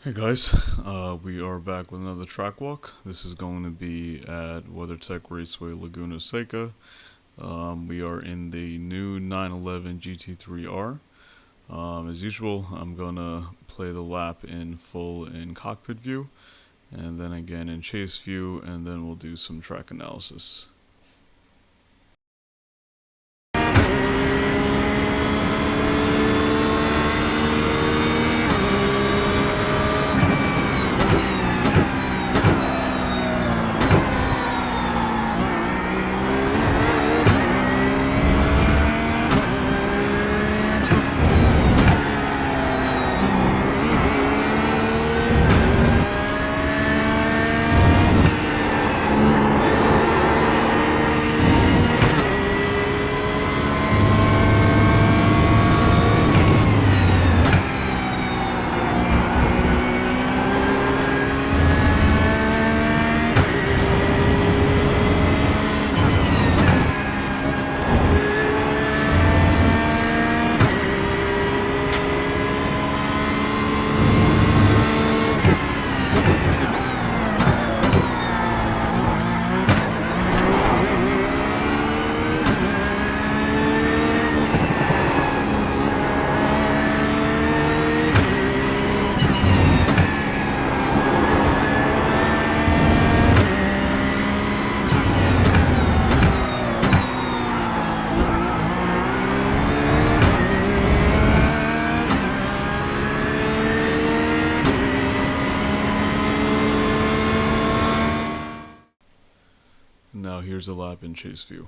Hey guys, we are back with another track walk. This is going to be at Weathertech Raceway Laguna Seca. We are in the new 911 GT3R. As usual, I'm going to play the lap in full in Cockpit View, and then again in Chase View, and then we'll do some track analysis. Now here's a lap in Chase View.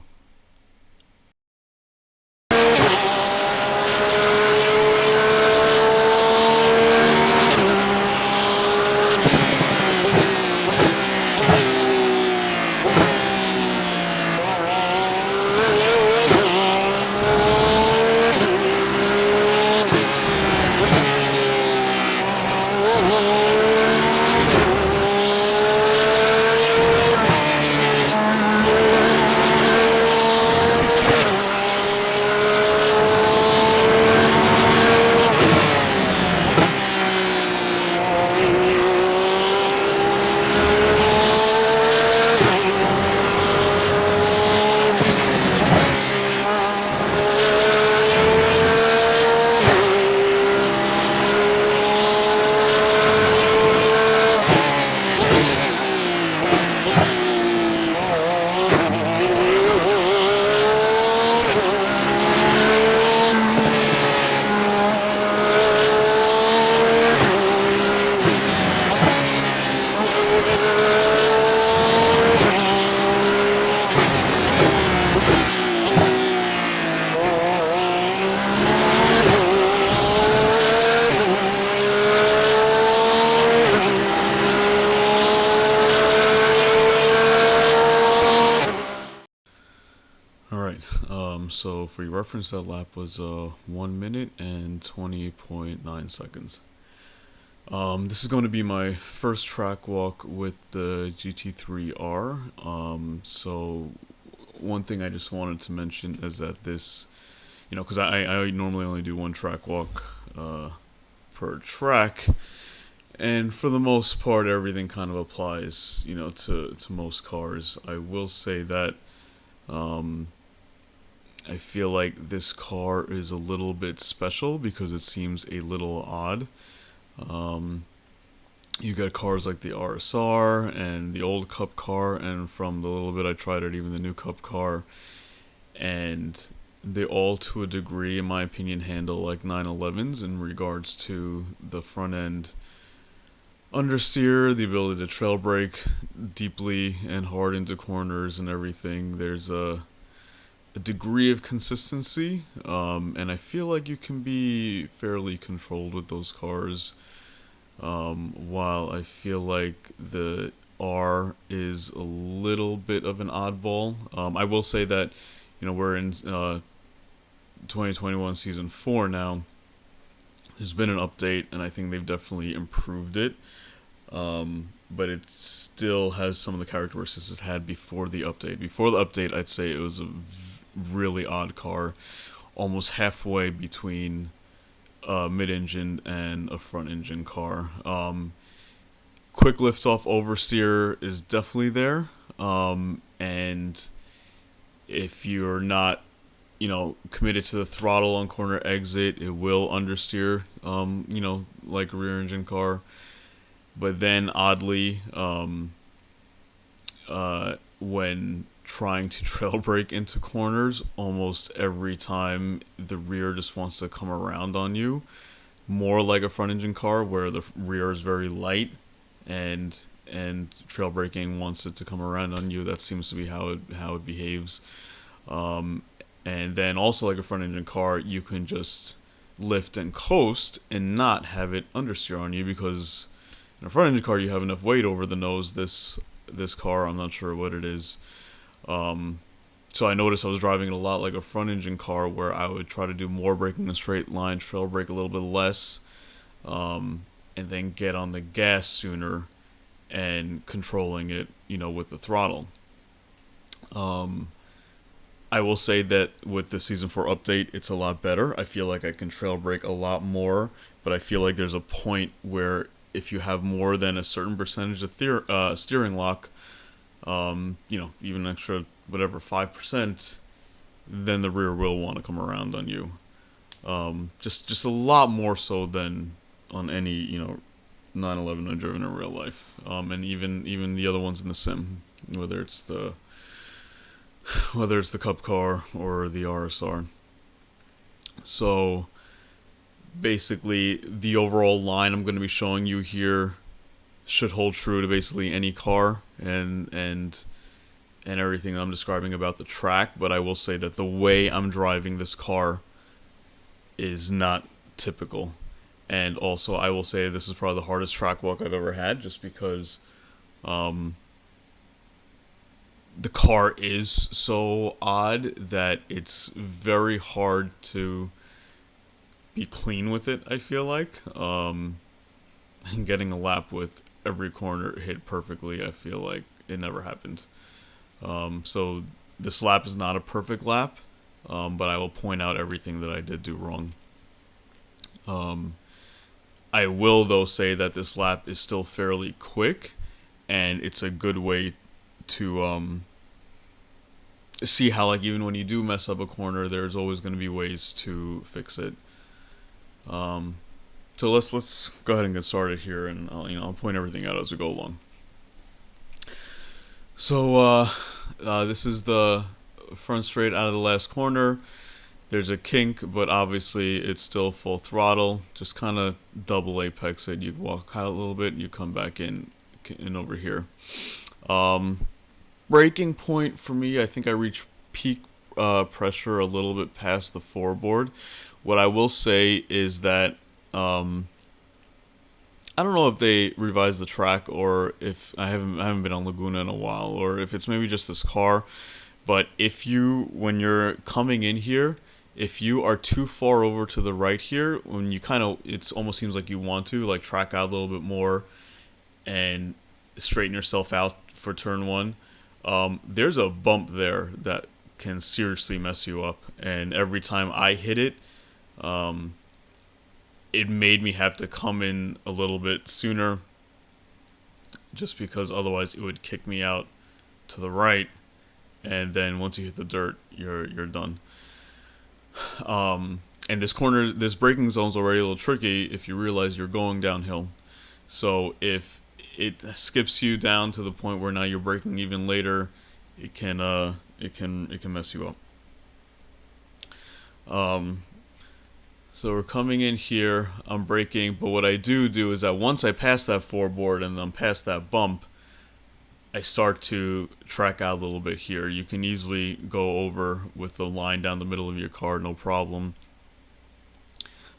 Alright, so for your reference, that lap was 1 minute and 20.9 seconds. This is going to be my first track walk with the GT3R. So one thing I just wanted to mention is that this, because I normally only do one track walk per track, and for the most part, everything kind of applies, to most cars. I will say that I feel like this car is a little bit special because it seems a little odd. You got cars like the RSR and the old Cup car, and from the little bit I tried it, even the new Cup car, and they all, to a degree, in my opinion, handle like 911s in regards to the front end understeer, the ability to trail brake deeply and hard into corners and everything. There's a degree of consistency, and I feel like you can be fairly controlled with those cars, while I feel like the R is a little bit of an oddball. I will say that, we're in 2021 Season 4 now. There's been an update, and I think they've definitely improved it, but it still has some of the characteristics it had before the update. Before the update, I'd say it was a really odd car, almost halfway between a mid-engine and a front-engine car. Quick lift-off oversteer is definitely there, and if you're not, committed to the throttle on corner exit, it will understeer, like a rear-engine car. But then, oddly, when trying to trail brake into corners, almost every time the rear just wants to come around on you, more like a front engine car where the rear is very light and trail braking wants it to come around on you. That seems to be how it behaves. And then also like a front engine car, you can just lift and coast and not have it understeer on you, because in a front engine car you have enough weight over the nose. This car, I'm not sure what it is. So I noticed I was driving it a lot like a front engine car, where I would try to do more braking in a straight line, trail brake a little bit less, and then get on the gas sooner and controlling it, with the throttle. I will say that with the Season 4 update, it's a lot better. I feel like I can trail brake a lot more, but I feel like there's a point where if you have more than a certain percentage of steering lock, even an extra, 5%, then the rear will want to come around on you. Just a lot more so than on any, 911 I've driven in real life. And even the other ones in the sim, whether it's the Cup car or the RSR. So basically the overall line I'm going to be showing you here should hold true to basically any car and everything I'm describing about the track, but I will say that the way I'm driving this car is not typical. And also I will say this is probably the hardest track walk I've ever had, just because the car is so odd that it's very hard to be clean with it, I feel like. And getting a lap with every corner hit perfectly, I feel like it never happened. So this lap is not a perfect lap, but I will point out everything that I did do wrong. I will, though, say that this lap is still fairly quick, and it's a good way to see how, like, even when you do mess up a corner, there's always going to be ways to fix it. So let's go ahead and get started here, and I'll point everything out as we go along. So this is the front straight out of the last corner. There's a kink, but obviously it's still full throttle. Just kind of double apex it. You walk out a little bit, you come back in over here. Braking point for me, I think I reached peak pressure a little bit past the floorboard. What I will say is that I don't know if they revised the track, or if I haven't been on Laguna in a while, or if it's maybe just this car. But when you're coming in here, if you are too far over to the right here, when you it almost seems like you want to like track out a little bit more and straighten yourself out for turn one. There's a bump there that can seriously mess you up, and every time I hit it, it made me have to come in a little bit sooner, just because otherwise it would kick me out to the right, and then once you hit the dirt, you're done. And this braking zone's already a little tricky if you realize you're going downhill. So if it skips you down to the point where now you're braking even later, it can mess you up. So we're coming in here, I'm braking, but what I do is that once I pass that floorboard and I'm past that bump, I start to track out a little bit here. You can easily go over with the line down the middle of your car, no problem.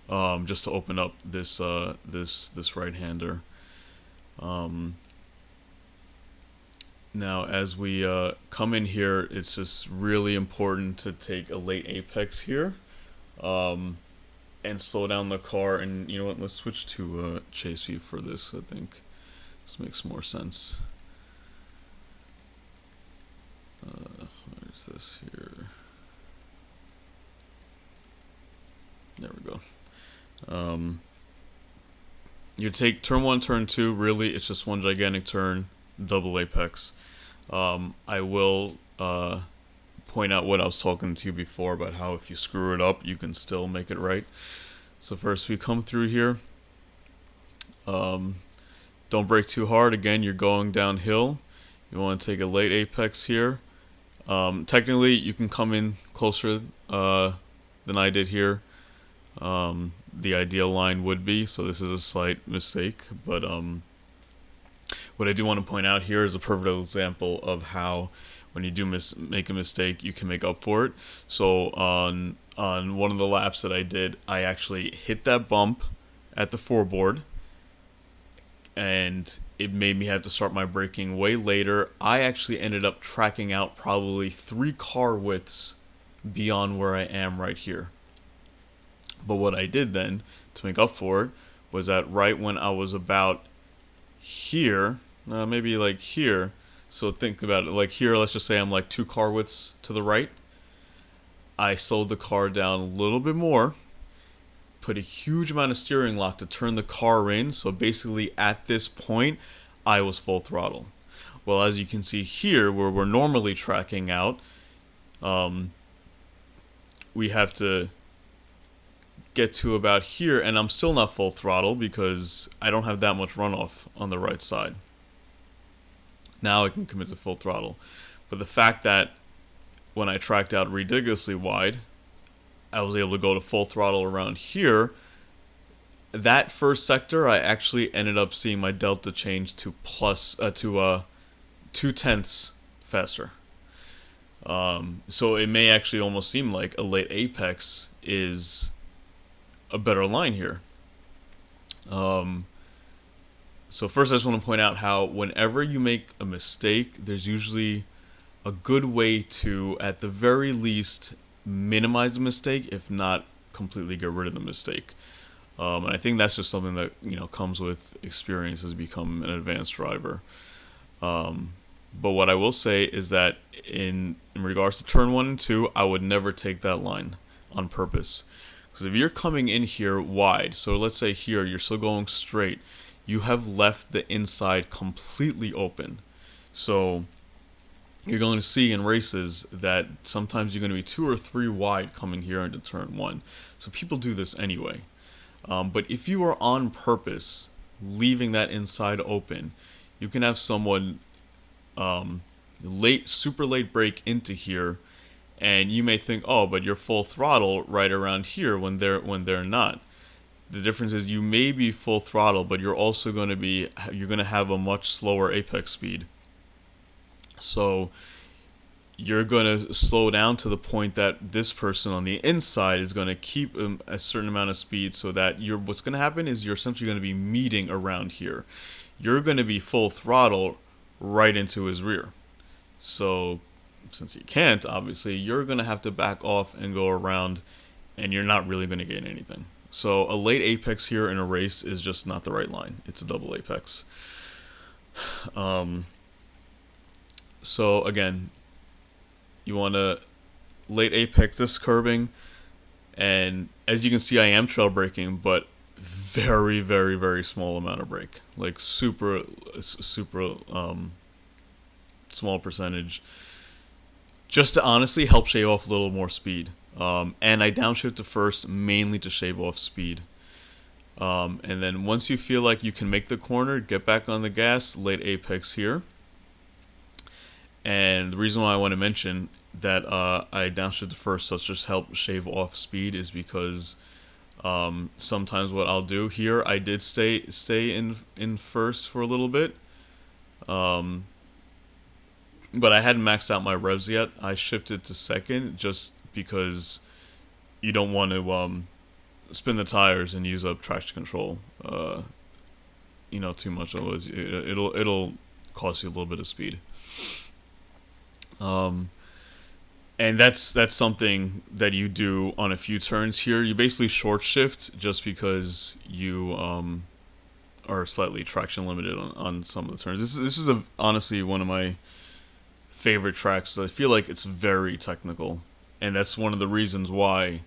Just to open up this right-hander. Now, as we come in here, it's just really important to take a late apex here, and slow down the car. And you know what? Let's switch to chase view for this. I think this makes more sense. Where's this here? There we go. You take turn 1, turn 2, really it's just one gigantic turn, double apex. I will point out what I was talking to you before about how if you screw it up, you can still make it right. So first we come through here. Don't brake too hard. Again, you're going downhill. You want to take a late apex here. Technically, you can come in closer than I did here. The ideal line would be, so this is a slight mistake, but what I do want to point out here is a perfect example of how when you do make a mistake, you can make up for it. So on one of the laps that I did, I actually hit that bump at the foreboard, and it made me have to start my braking way later. I actually ended up tracking out probably 3 car widths beyond where I am right here. But what I did then to make up for it was that right when I was about here, maybe like here, so think about it, like here, let's just say I'm like 2 car widths to the right. I slowed the car down a little bit more, put a huge amount of steering lock to turn the car in, so basically at this point I was full throttle. Well, as you can see here, where we're normally tracking out, we have to get to about here, and I'm still not full throttle because I don't have that much runoff on the right side. Now I can commit to full throttle. But the fact that when I tracked out ridiculously wide, I was able to go to full throttle around here. That first sector, I actually ended up seeing my delta change to plus 0.2 faster. So it may actually almost seem like a late apex is a better line here. So first I just want to point out how whenever you make a mistake, there's usually a good way to, at the very least, minimize the mistake, if not completely get rid of the mistake. And I think that's just something that, you know, comes with experience as become an advanced driver. But what I will say is that in regards to turn 1 and 2, I would never take that line on purpose. Because if you're coming in here wide, so let's say here you're still going straight, you have left the inside completely open. So you're going to see in races that sometimes you're going to be 2 or 3 wide coming here into turn 1. So people do this anyway. But if you are on purpose leaving that inside open, you can have someone super late brake into here, and you may think, oh, but you're full throttle right around here when they're not. The difference is you may be full throttle, but you're also going to have a much slower apex speed. So you're going to slow down to the point that this person on the inside is going to keep a certain amount of speed, so that what's going to happen is you're essentially going to be meeting around here. You're going to be full throttle right into his rear. So since you can't, obviously, you're going to have to back off and go around, and you're not really going to gain anything. So a late apex here in a race is just not the right line. It's a double apex. So again, you want to late apex this curbing, and as you can see, I am trail braking, but very, very, very small amount of brake, like super small percentage, just to honestly help shave off a little more speed. And I downshift to first mainly to shave off speed. And then once you feel like you can make the corner, get back on the gas, late apex here. And the reason why I want to mention that I downshift to first, so it's just help shave off speed, is because sometimes what I'll do here, I did stay in first for a little bit. But I hadn't maxed out my revs yet. I shifted to second just because you don't want to spin the tires and use up traction control, too much. Otherwise, it'll cost you a little bit of speed. And that's something that you do on a few turns here. You basically short shift just because you are slightly traction limited on some of the turns. This is honestly one of my favorite tracks. I feel like it's very technical, and that's one of the reasons why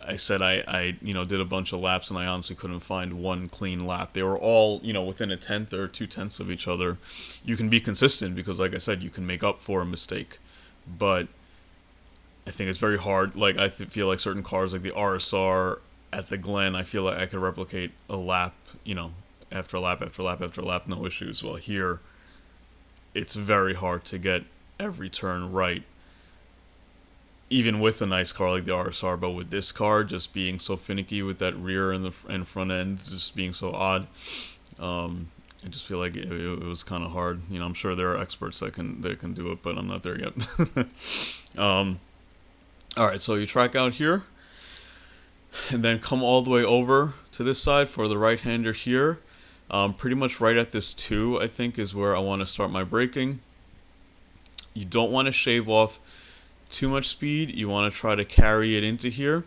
I said I did a bunch of laps, and I honestly couldn't find one clean lap. They were all, within a tenth or 2/10 of each other. You can be consistent because, like I said, you can make up for a mistake. But I think it's very hard. Like, I feel like certain cars, like the RSR at the Glen, I feel like I could replicate a lap, after lap after lap after lap, no issues. Well, here, it's very hard to get every turn right, even with a nice car like the RSR. But with this car just being so finicky with that rear and front end just being so odd, I just feel like it was kind of hard. I'm sure there are experts that can do it, but I'm not there yet. All right, so you track out here, and then come all the way over to this side for the right-hander here. Pretty much right at this 2, I think, is where I want to start my braking. You don't want to shave off too much speed. You want to try to carry it into here.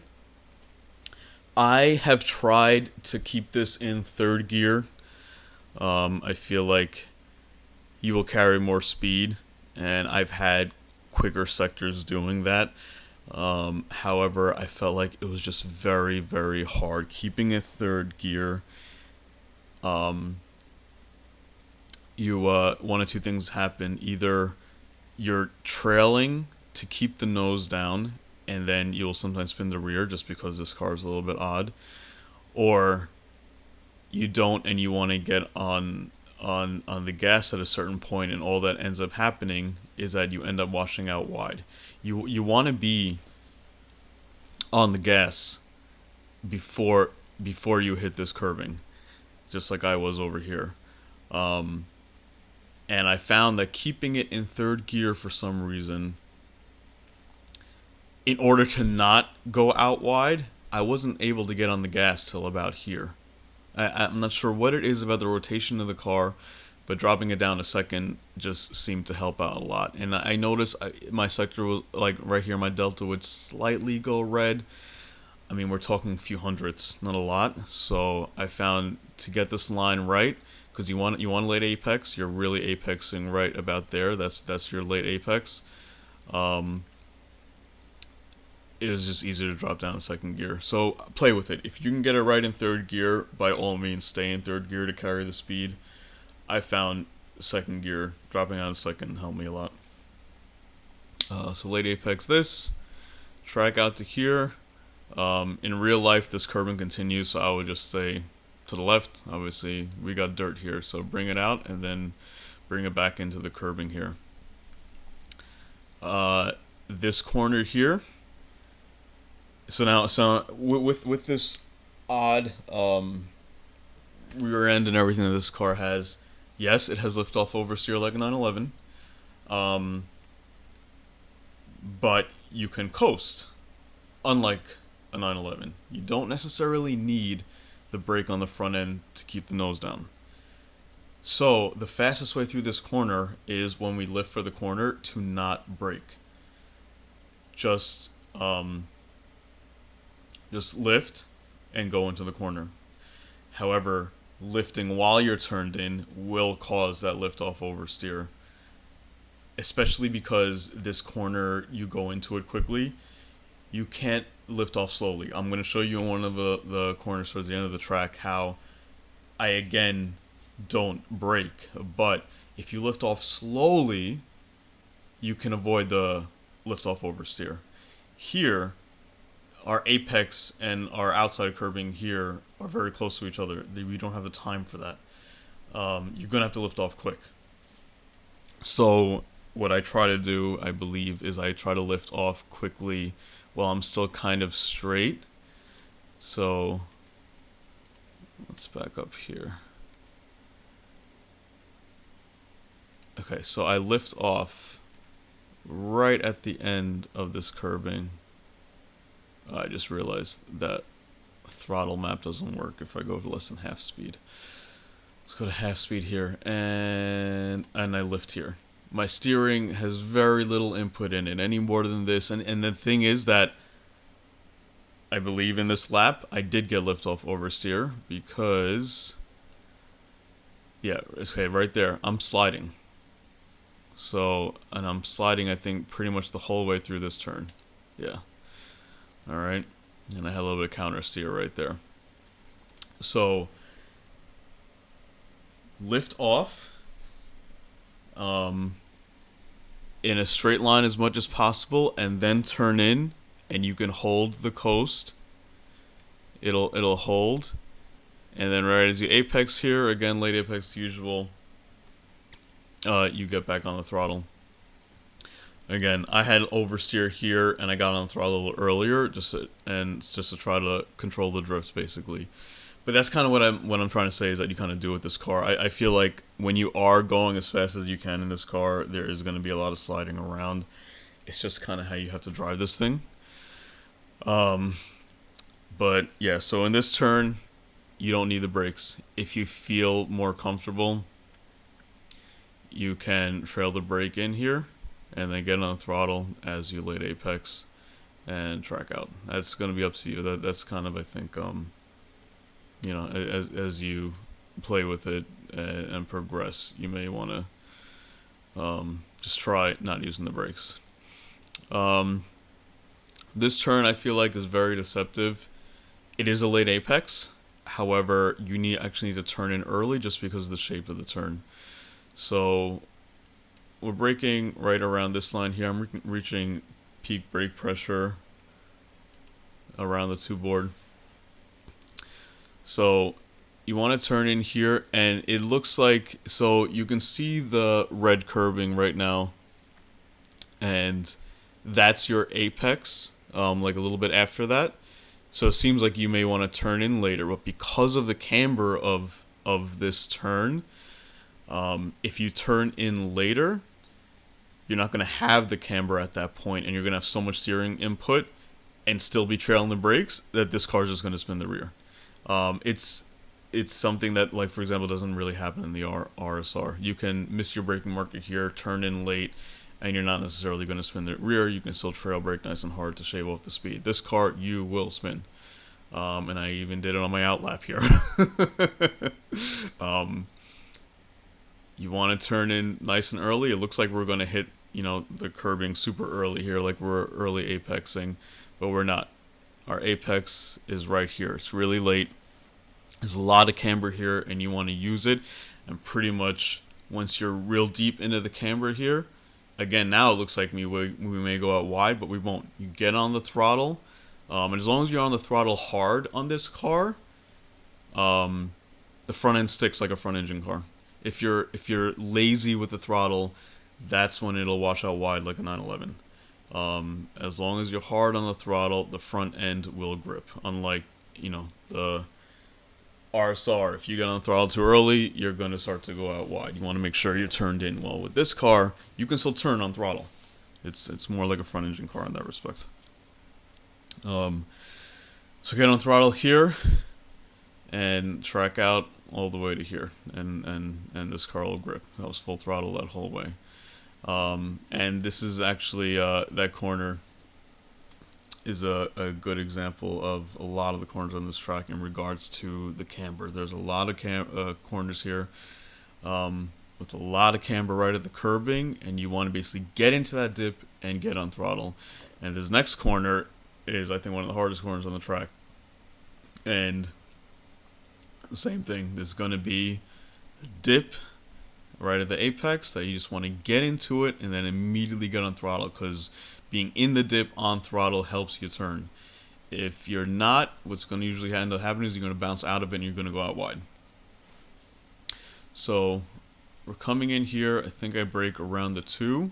I have tried to keep this in 3rd gear. I feel like you will carry more speed, and I've had quicker sectors doing that. However, I felt like it was just very, very hard keeping it 3rd gear. One of two things happen. Either you're trailing to keep the nose down, and then you'll sometimes spin the rear just because this car is a little bit odd, or you don't, and you want to get on the gas at a certain point, and all that ends up happening is that you end up washing out wide. You want to be on the gas before you hit this curving, just like I was over here. And I found that keeping it in 3rd gear for some reason, in order to not go out wide, I wasn't able to get on the gas till about here. I'm not sure what it is about the rotation of the car, but dropping it down a second just seemed to help out a lot. And I noticed my sector was, like right here, my delta would slightly go red. I mean, we're talking a few hundredths, not a lot. So I found to get this line right, because you want late apex, you're really apexing right about there. That's your late apex. It was just easier to drop down in 2nd gear. So play with it. If you can get it right in 3rd gear, by all means, stay in 3rd gear to carry the speed. I found 2nd gear, dropping out in 2nd, helped me a lot. So late apex this, track out to here. In real life, this curbing continues, so I would just stay to the left. Obviously, we got dirt here, so bring it out and then bring it back into the curbing here. This corner here. So with this odd rear end and everything that this car has, yes, it has liftoff oversteer like a 911, but you can coast, unlike a 911. You don't necessarily need the brake on the front end to keep the nose down. So the fastest way through this corner is when we lift for the corner to not brake. Just lift and go into the corner. However, lifting while you're turned in will cause that lift-off oversteer, especially because this corner, you go into it quickly. You can't lift off slowly. I'm going to show you in one of the corners towards the end of the track how I, again, don't brake. But if you lift off slowly, you can avoid the lift-off oversteer. Here, our apex and our outside curbing here are very close to each other. We don't have the time for that. You're going to have to lift off quick. So what I try to do, I believe, is I try to lift off quickly while I'm still kind of straight. So let's back up here. Okay, so I lift off right at the end of this curbing. I just realized that throttle map doesn't work if I go to less than half speed. Let's go to half speed here, and I lift here. My steering has very little input in it, any more than this. And the thing is that I believe in this lap, I did get liftoff oversteer because, yeah, okay, right there, I'm sliding. So, and I'm sliding, I think, pretty much the whole way through this turn. Yeah. All right. And I had a little bit of counter steer right there. So lift off in a straight line as much as possible, and then turn in, and you can hold the coast. It'll hold, and then right as you apex here, again late apex usual, you get back on the throttle. Again, I had oversteer here, and I got on the throttle a little earlier, just to try to control the drifts, basically. But that's kind of what I'm trying to say, is that you kind of do with this car. I feel like when you are going as fast as you can in this car, there is going to be a lot of sliding around. It's just kind of how you have to drive this thing. But yeah, so in this turn, you don't need the brakes. If you feel more comfortable, you can trail the brake in here, and then get on the throttle as you late apex and track out. That's going to be up to you. That's kind of, I think, you know, as you play with it and progress, you may want to just try not using the brakes. This turn, I feel like, is very deceptive. It is a late apex. However, you actually need to turn in early just because of the shape of the turn. So we're braking right around this line here. I'm reaching peak brake pressure around the 2 board. So you want to turn in here, and it looks like, so you can see the red curbing right now, and that's your apex, like a little bit after that. So it seems like you may want to turn in later, but because of the camber of this turn, if you turn in later, you're not going to have the camber at that point, and you're going to have so much steering input and still be trailing the brakes that this car's just going to spin the rear. It's something that, like, for example, doesn't really happen in the RSR. You can miss your braking marker here, turn in late, and you're not necessarily going to spin the rear. You can still trail brake nice and hard to shave off the speed. This car, you will spin. And I even did it on my outlap here. You want to turn in nice and early. It looks like we're going to hit, you know, the curbing super early here, like we're early apexing, but we're not. Our apex is right here. It's really late. There's a lot of camber here, and you want to use it. And pretty much once you're real deep into the camber here, again, now it looks like we may go out wide, but we won't. You get on the throttle, and as long as you're on the throttle hard on this car, the front end sticks like a front engine car. If you're lazy with the throttle, that's when it'll wash out wide like a 911. As long as you're hard on the throttle, the front end will grip. Unlike, you know, the RSR, if you get on the throttle too early, you're going to start to go out wide. You want to make sure you're turned in well. With this car, you can still turn on throttle. It's more like a front engine car in that respect. So get on throttle here and track out all the way to here, and this car will grip. I was full throttle that whole way. And this is actually that corner is a good example of a lot of the corners on this track in regards to the camber. There's a lot of corners here with a lot of camber right at the curbing, and you want to basically get into that dip and get on throttle. And this next corner is, I think, one of the hardest corners on the track. And the same thing. There's going to be a dip right at the apex that you just want to get into it and then immediately get on throttle, because being in the dip on throttle helps you turn. If you're not, what's going to usually end up happening is you're going to bounce out of it and you're going to go out wide. So we're coming in here. I think I brake around the 2.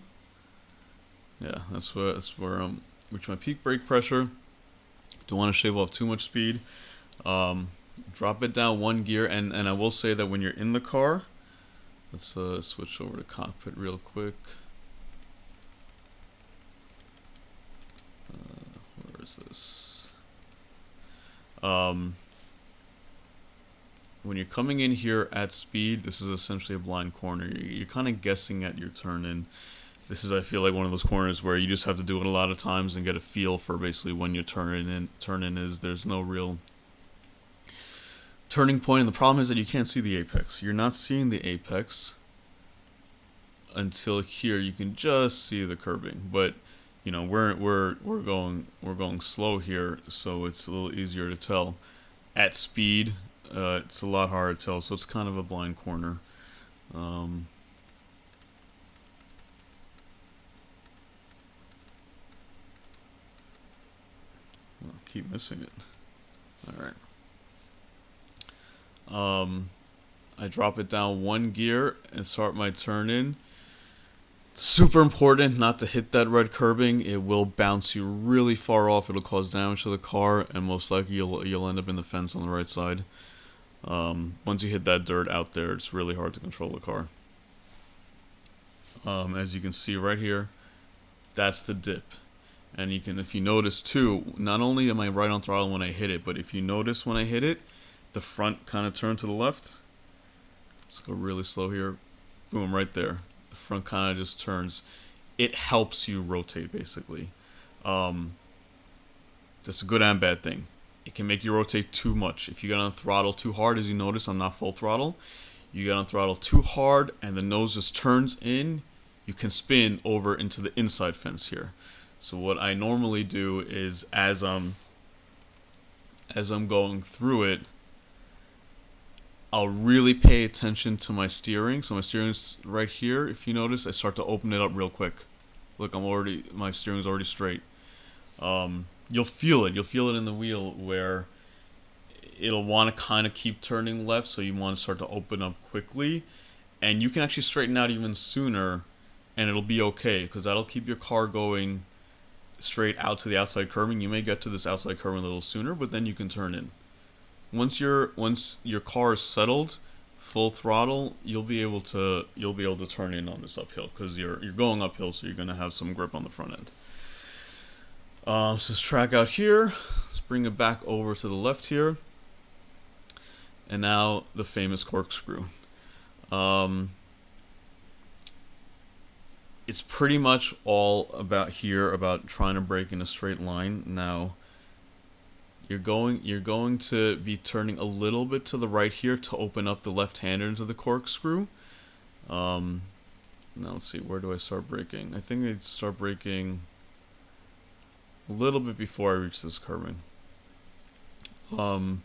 Yeah, that's where I'm reaching my peak brake pressure. Don't want to shave off too much speed. Drop it down 1 gear, and I will say that when you're in the car, let's switch over to cockpit real quick. Where is this? When you're coming in here at speed, this is essentially a blind corner. You're kind of guessing at your turn in. This is, I feel like, one of those corners where you just have to do it a lot of times and get a feel for basically when your turn in is. There's no real turning point, and the problem is that you can't see the apex. You're not seeing the apex until here. You can just see the curbing, but you know, we're going slow here, so it's a little easier to tell. At speed, it's a lot harder to tell, so it's kind of a blind corner. Keep missing it. All right. I drop it down 1 gear and start my turn in. Super important not to hit that red curbing. It will bounce you really far off. It'll cause damage to the car, and most likely you'll end up in the fence on the right side. Once you hit that dirt out there, it's really hard to control the car. As you can see right here, that's the dip. And you can, if you notice too, not only am I right on throttle when I hit it, but if you notice when I hit it, the front kind of turned to the left. Let's go really slow here. Boom, right there. The front kind of just turns. It helps you rotate, basically. That's a good and bad thing. It can make you rotate too much. If you get on throttle too hard, as you notice, I'm not full throttle. You get on throttle too hard and the nose just turns in, you can spin over into the inside fence here. So what I normally do is as I'm going through it, I'll really pay attention to my steering. So my steering's right here. If you notice, I start to open it up real quick. Look, my steering's already straight. You'll feel it. You'll feel it in the wheel where it'll want to kind of keep turning left, so you want to start to open up quickly. And you can actually straighten out even sooner, and it'll be okay, because that'll keep your car going straight out to the outside curbing. You may get to this outside curbing a little sooner, but then you can turn in. Once your car is settled, full throttle, you'll be able to turn in on this uphill, because you're going uphill, so you're going to have some grip on the front end. So this track out here, let's bring it back over to the left here, and now the famous corkscrew. It's pretty much all about trying to brake in a straight line. Now you're going to be turning a little bit to the right here to open up the left-hander into the corkscrew. Now let's see, where do I start braking? I think I start braking a little bit before I reach this curbing. And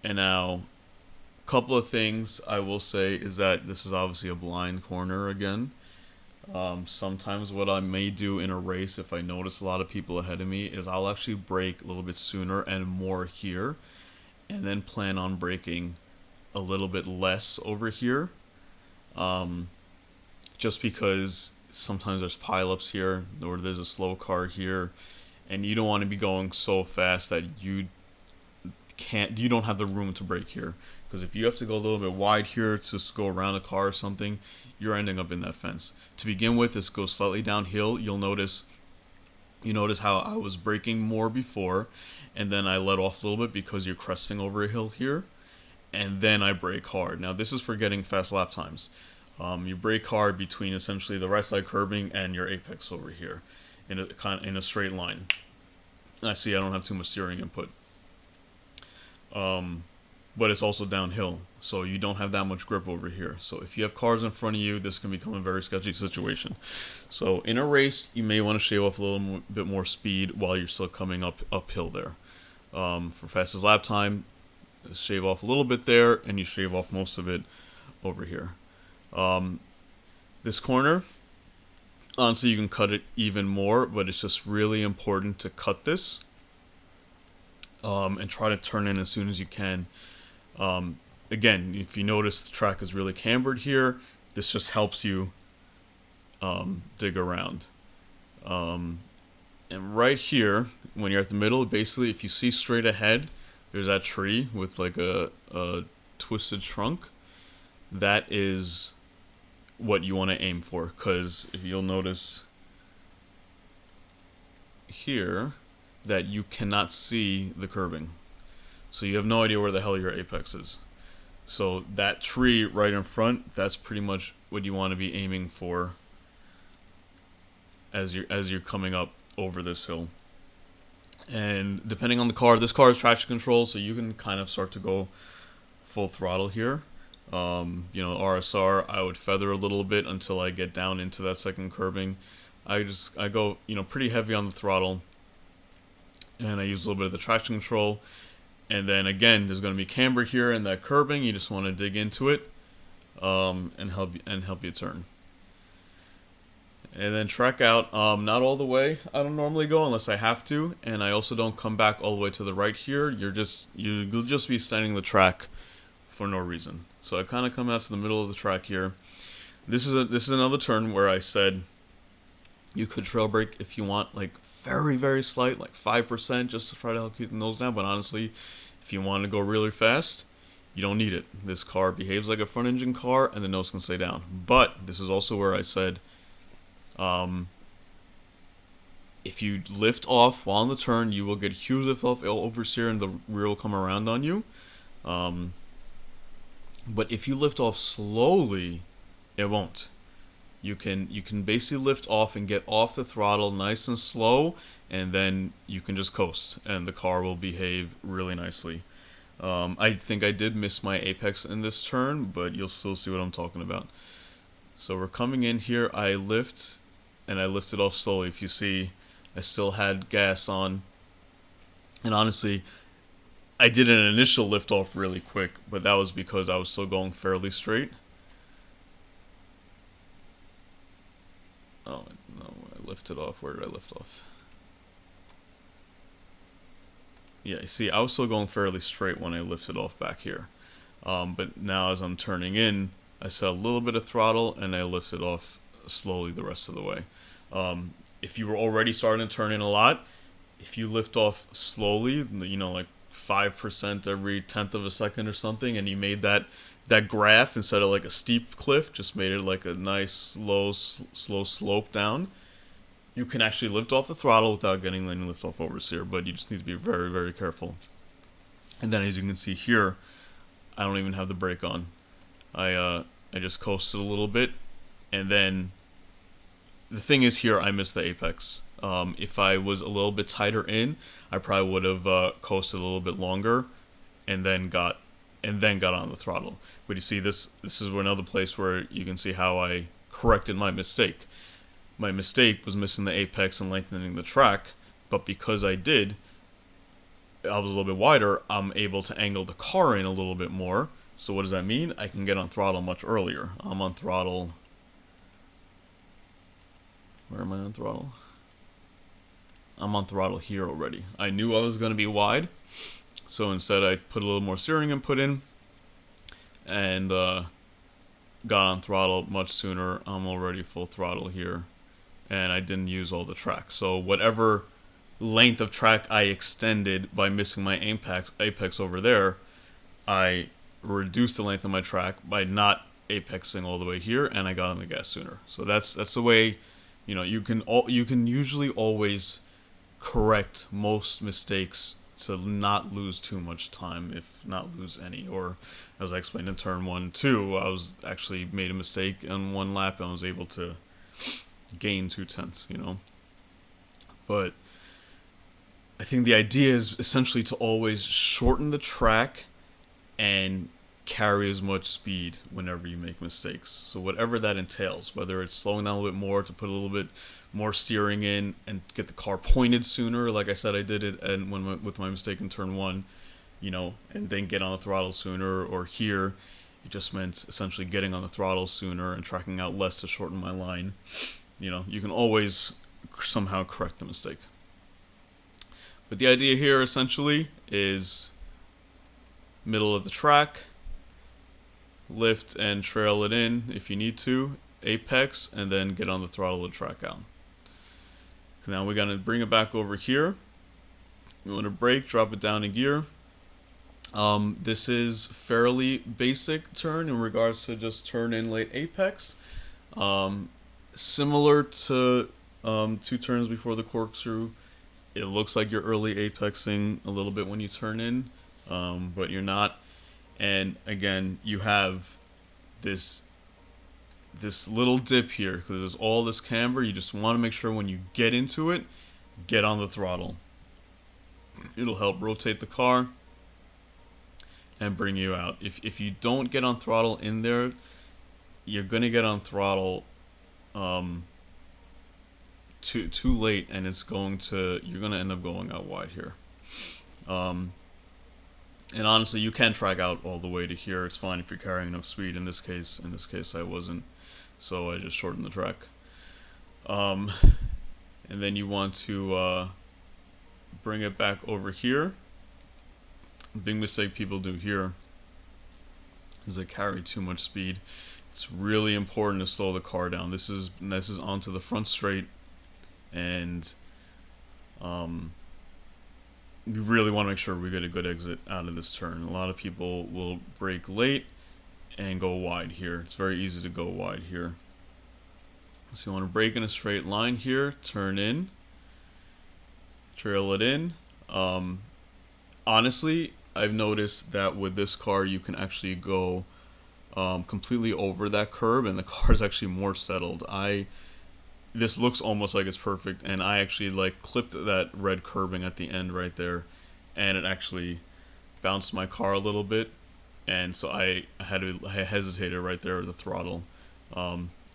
now, a couple of things I will say is that this is obviously a blind corner again. Sometimes what I may do in a race, if I notice a lot of people ahead of me, is I'll actually brake a little bit sooner and more here, and then plan on braking a little bit less over here. Just because sometimes there's pileups here, or there's a slow car here, and you don't want to be going so fast that you don't have the room to brake here. Because if you have to go a little bit wide here to go around a car or something, you're ending up in that fence. To begin with, this goes slightly downhill. You notice how I was braking more before, and then I let off a little bit because you're cresting over a hill here, and then I brake hard. Now this is for getting fast lap times. You brake hard between essentially the right side curbing and your apex over here, in a straight line. I see I don't have too much steering input. But it's also downhill, so you don't have that much grip over here. So if you have cars in front of you, this can become a very sketchy situation. So in a race, you may want to shave off a little bit more speed while you're still coming uphill there. For fastest lap time, shave off a little bit there, and you shave off most of it over here. This corner, honestly, you can cut it even more, but it's just really important to cut this and try to turn in as soon as you can. Again, if you notice the track is really cambered here, this just helps you dig around. And right here, when you're at the middle, basically, if you see straight ahead, there's that tree with like a twisted trunk. That is what you want to aim for, because if you'll notice here that you cannot see the curbing. So you have no idea where the hell your apex is. So that tree right in front, that's pretty much what you want to be aiming for as you're coming up over this hill. And depending on the car, this car is traction control, so you can kind of start to go full throttle here. RSR, I would feather a little bit until I get down into that second curbing. I go, you know, pretty heavy on the throttle, and I use a little bit of the traction control. And then again, there's going to be camber here and that curbing. You just want to dig into it, and help you turn. And then track out, not all the way. I don't normally go unless I have to, and I also don't come back all the way to the right here. You'll just be standing the track for no reason. So I kind of come out to the middle of the track here. This is another turn where I said you could trail brake if you want, like very, very slight, like 5%, just to try to help keep the nose down. But honestly, if you want to go really fast, you don't need it. This car behaves like a front engine car, and the nose can stay down. But this is also where I said, if you lift off while on the turn, you will get huge lift off oversteer, and the rear will come around on you. But if you lift off slowly, it won't. You can basically lift off and get off the throttle nice and slow, and then you can just coast, and the car will behave really nicely. I think I did miss my apex in this turn, but you'll still see what I'm talking about. So we're coming in here, I lift, and I lifted off slowly. If you see, I still had gas on. And honestly, I did an initial lift off really quick, but that was because I was still going fairly straight. Oh, no, I lifted off. Where did I lift off? Yeah, you see, I was still going fairly straight when I lifted off back here. But now as I'm turning in, I set a little bit of throttle, and I lifted off slowly the rest of the way. If you were already starting to turn in a lot, if you lift off slowly, you know, like 5% every 1/10 of a second or something, and you made that graph instead of like a steep cliff, just made it like a nice slow slope down, you can actually lift off the throttle without getting any lift off oversteer, but you just need to be very, very careful. And then as you can see here, I don't even have the brake on. I just coasted a little bit, and then the thing is here, I missed the apex. If I was a little bit tighter in, I probably would have coasted a little bit longer, and then got on the throttle. But you see, this is another place where you can see how I corrected my mistake. My mistake was missing the apex and lengthening the track, but because I was a little bit wider, I'm able to angle the car in a little bit more. So what does that mean? I can get on throttle much earlier. I'm on throttle. Where am I on throttle? I'm on throttle here already. I knew I was going to be wide, so instead I put a little more steering input in, and got on throttle much sooner. I'm already full throttle here, and I didn't use all the track. So whatever length of track I extended by missing my apex over there, I reduced the length of my track by not apexing all the way here, and I got on the gas sooner. So that's the way, you know, you can usually always correct most mistakes to not lose too much time, if not lose any. Or as I explained in turn 1, 2, I was actually made a mistake on one lap, and I was able to gain 2/10, you know. But I think the idea is essentially to always shorten the track and carry as much speed whenever you make mistakes. So whatever that entails, whether it's slowing down a little bit more to put a little bit more steering in and get the car pointed sooner, like I said I did it and with my mistake in turn 1, you know, and then get on the throttle sooner, or here it just meant essentially getting on the throttle sooner and tracking out less to shorten my line. You know, you can always somehow correct the mistake. But the idea here essentially is middle of the track, lift and trail it in if you need to, apex, and then get on the throttle to track out. Now we're going to bring it back over here. You want to brake, drop it down a gear. This is fairly basic turn in regards to just turn in late apex. Similar to 2 turns before the corkscrew, it looks like you're early apexing a little bit when you turn in, but you're not. And again, you have this little dip here because there's all this camber. You just want to make sure when you get into it, get on the throttle. It'll help rotate the car and bring you out. If you don't get on throttle in there, you're gonna get on throttle too late, and it's going to, you're gonna end up going out wide here. And honestly, you can track out all the way to here. It's fine if you're carrying enough speed. In this case, I wasn't, so I just shortened the track. And then you want to bring it back over here. Big mistake people do here is they carry too much speed. It's really important to slow the car down. This is onto the front straight, and we really want to make sure we get a good exit out of this turn. A lot of people will brake late and go wide here. It's very easy to go wide here. So you want to brake in a straight line here, turn in, trail it in. Honestly, I've noticed that with this car you can actually go completely over that curb, and the car is actually more settled. This looks almost like it's perfect, and I actually like clipped that red curbing at the end right there, and it actually bounced my car a little bit, and so I hesitated right there with the throttle.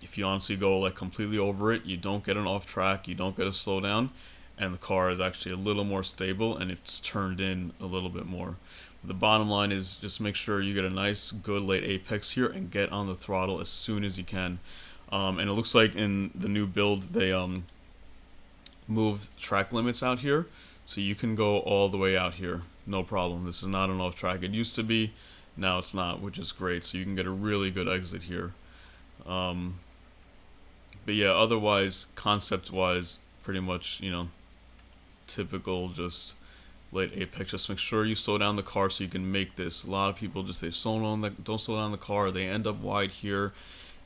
If you honestly go like completely over it, you don't get an off track, you don't get a slowdown, and the car is actually a little more stable, and it's turned in a little bit more. But the bottom line is just make sure you get a nice good late apex here and get on the throttle as soon as you can. And it looks like in the new build they moved track limits out here, so you can go all the way out here, no problem. This is not an off track. It used to be, now it's not, which is great. So you can get a really good exit here. But yeah, otherwise, concept-wise, pretty much, you know, typical, just late apex. Just make sure you slow down the car so you can make this. A lot of people just don't slow down the car. They end up wide here,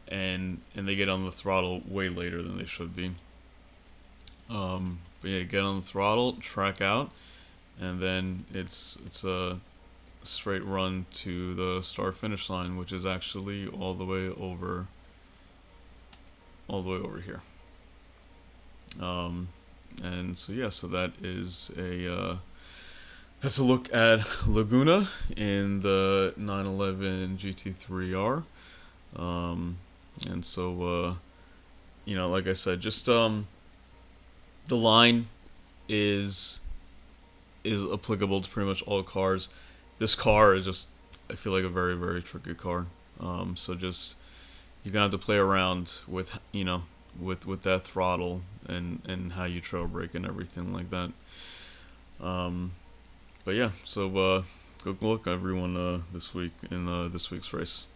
and they get on the throttle way later than they should be. But yeah, get on the throttle, track out, and then it's a straight run to the start finish line, which is actually all the way over here. And so yeah, so that is that's a look at Laguna in the 911 GT3R. And so you know, like I said, just the line is applicable to pretty much all cars. This car is just, I feel like, a very, very tricky car. So just, you're gonna have to play around with, you know, with that throttle and how you trail brake and everything like that. But yeah, so good luck everyone this week in this week's race.